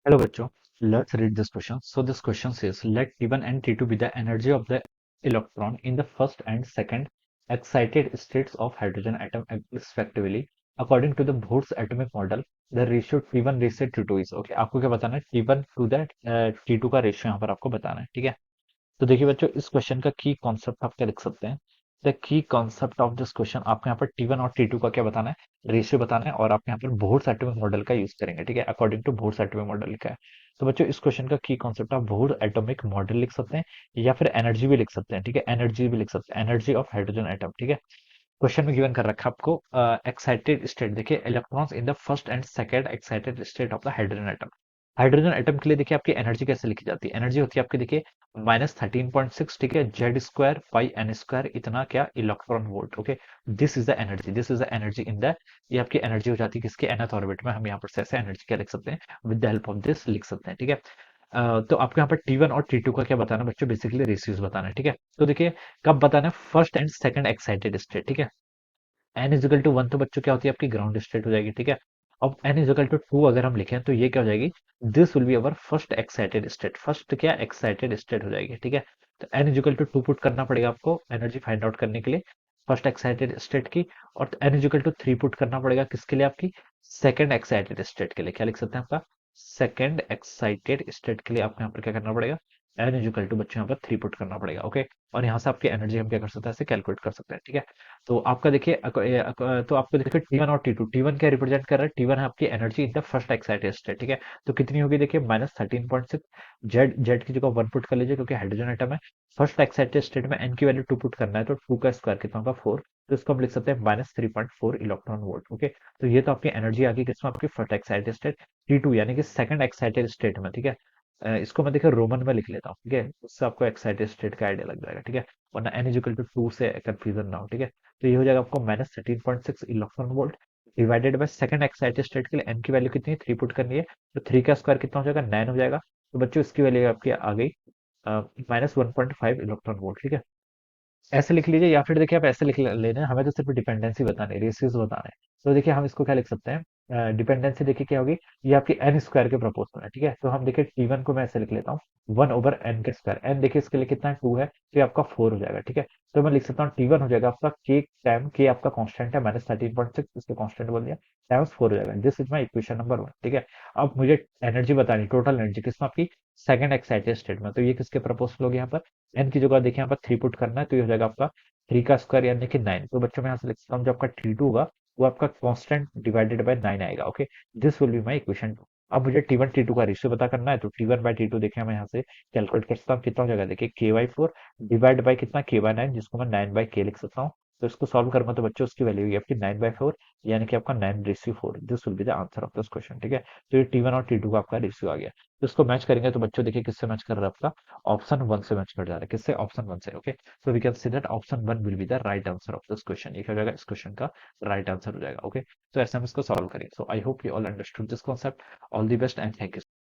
Hello, bachcho. Let's read this question. So this question says, let T1 and T2 be the energy of the electron in the first and second excited states of hydrogen atom respectively. According to the Bohr's atomic model, the ratio T1 ratio T2 is okay. आपको क्या बताना है? T1 to the T2 का ratio यहाँ पर आपको बताना है, ठीक है? तो देखिए बच्चों, इस क्वेश्चन का की कॉन्सेप्ट आप क्या लिख सकते हैं? The key concept of this question, आपको यहाँ पर टी1 और टी2 का क्या बताना है, रेशियो बताना है, और आप यहाँ पर बोह्र एटॉमिक मॉडल का यूज करेंगे, ठीक है? According to Bohr atomic model लिखा है। तो बच्चों, इस क्वेश्चन का की कॉन्सेप्ट आप बोह्र एटॉमिक मॉडल लिख सकते हैं, या फिर एनर्जी भी लिख सकते हैं, ठीक है? एनर्जी भी लिख सकते हैं, एनर्जी ऑफ हाइड्रोजन एटम, ठीक है? क्वेश्चन में गिवन कर रखा है आपको एक्साइटेड स्टेट, देखिए electrons in the first and second excited state of the hydrogen atom. Hydrogen atom के लिए देखिए आपकी एनर्जी कैसे लिखी जाती है? एनर्जी होती है आपकी, देखिए -13.6, ठीक है? Z square pi N square, इतना क्या electron volt, okay? This is the energy, this is the energy in the, ये आपकी एनर्जी हो जाती है किसके, nth ऑर्बिट में। हम यहाँ पर से ऐसे एनर्जी क्या लिख सकते हैं, with the help of this लिख सकते हैं, ठीक है? तो आपको यहाँ पर टी1 और टी2 का क्या बताना है बच्चों? बेसिकली रेशियोज बताना है, ठीक है? तो देखिए कब बताना है, first and second excited state, ठीक है? एन इजिकल टू वन तो बच्चों क्या होती है आपकी, ग्राउंड स्टेट हो जाएगी, ठीक है? अब एन इजिकल टू टू अगर हम लिखें तो ये क्या हो जाएगी, this will be our first excited state, first क्या एक्साइटेड स्टेट हो जाएगी, ठीक है? तो N equal to two put करना पड़ेगा आपको एनर्जी फाइंड आउट करने के लिए फर्स्ट एक्साइटेड स्टेट की, और N equal to three put करना पड़ेगा किसके लिए, आपकी सेकंड एक्साइटेड स्टेट के लिए। क्या लिख सकते हैं आपका, सेकंड एक्साइटेड स्टेट के लिए आपको यहाँ पर क्या करना पड़ेगा, एन इजिकल टू बच्चों यहाँ पर थ्री पुट करना पड़ेगा, ओके? और यहाँ से आपकी एनर्जी हम क्या कर सकते हैं, ऐसे कैलकुलेट कर सकते हैं, ठीक है? तो आपका देखिए तो आपको देखिए टी1 और टी2, टी1 क्या रिप्रेजेंट कर रहा है, टी1 है आपकी energy in the first excited state, ठीक है? तो कितनी होगी, देखिए -13.6, जेड जेड की जगह वन पुट कर लीजिए क्योंकि हाइड्रोजन एटम है। फर्स्ट एक्साइटेड स्टेट में एन की वैल्यू टू पुट करना है, तो टू का स्क्वायर कितना होगा, 4। तो इसको हम लिख सकते हैं -3.4 इलेक्ट्रॉन वोल्ट, ओके? तो ये तो आपकी एनर्जी आ गई किसमें, आपकी फर्स्ट एक्साइटेड स्टेट। टी2 यानी कि सेकंड एक्साइटेड स्टेट में, ठीक है? इसको मैं देखिए रोमन में लिख लेता हूँ, ठीक है? उससे आपको एक्साइटेड स्टेट का आइडिया लग जाएगा, ठीक है? वरना एन इजिकल टू टू से कंफ्यूजन ना हो, ठीक है? तो ये हो जाएगा आपको -13.6 electron volt divided by second excited state के लिए एन की वैल्यू कितनी है, थ्री पुट करनी है, तो थ्री का स्क्वायर कितना हो जाएगा, 9 हो जाएगा। तो बच्चों इसकी वैल्यू आपकी आ गई -1.5 इलेक्ट्रॉन वोल्ट, ठीक है? ऐसे लिख लीजिए, या फिर देखिए आप ऐसे लिख लेना, हमें तो सिर्फ डिपेंडेंसी बतानी है, रेशियोज बताना है। तो देखिए हम इसको क्या लिख सकते हैं, डिपेंडेंसी देखिए क्या होगी, ये आपकी एन स्क्वायर के प्रोपोर्शनल है, ठीक है? तो हम देखिए टी1 को मैं ऐसे लिख लेता हूँ, 1/n के स्क्वायर। एन देखिए इसके लिए कितना है, 2 है, तो ये आपका 4 हो जाएगा, ठीक है? तो मैं लिख सकता हूँ टी1 हो जाएगा आपका के टाइम, के आपका कांस्टेंट है -13.6, इसको कांस्टेंट बोल दिया, टाइम्स 4 हो जाएगा। This is my equation number 1, ठीक है? अब मुझे एनर्जी बतानी, टोटल एनर्जी किसमें, आपकी सेकंड एक्साइटेड स्टेट में। तो ये किसके प्रोपोर्शनल हो गया, यहाँ पर एन की जगह देखिए यहाँ पर थ्री पुट करना है, तो ये हो जाएगा आपका थ्री का स्क्वायर यानी कि 9। तो बच्चों मैं यहाँ से लिख सकता हूँ, जो आपका टी2 होगा वो आपका कांस्टेंट डिवाइडेड बाय 9 आएगा, okay? This will be my equation 2। अब मुझे टी1 टी2 का रेशियो पता करना है, तो टी1 बाय टी2 देखिए मैं यहाँ से कैलकुलेट कर सकता हूँ, कितना हो जाएगा, देखिए k/4 डिवाइड बाय कितना, k/9, जिसको मैं 9/k लिख सकता हूँ। तो इसको सॉल्व करूंगा तो बच्चों उसकी वैल्यू होगी आपकी 9/4, यानी कि आपका 9/4। This will be the answer of this question, ठीक है? तो ये टी1 और टी2 का आपका रेशियो आ गया। तो इसको मैच करेंगे तो बच्चों देखिए किससे मैच कर रहा है, आपका ऑप्शन 1 से मैच कर जा रहा है, किससे, ऑप्शन 1 से, okay? So we can say that option 1 will be the right answer of this question। ये क्या हो जाएगा, इस क्वेश्चन का राइट आंसर हो जाएगा, ओके? तो ऐसे हम इसको सॉल्व करें। So I hope you all understood this concept. All the best and thank you.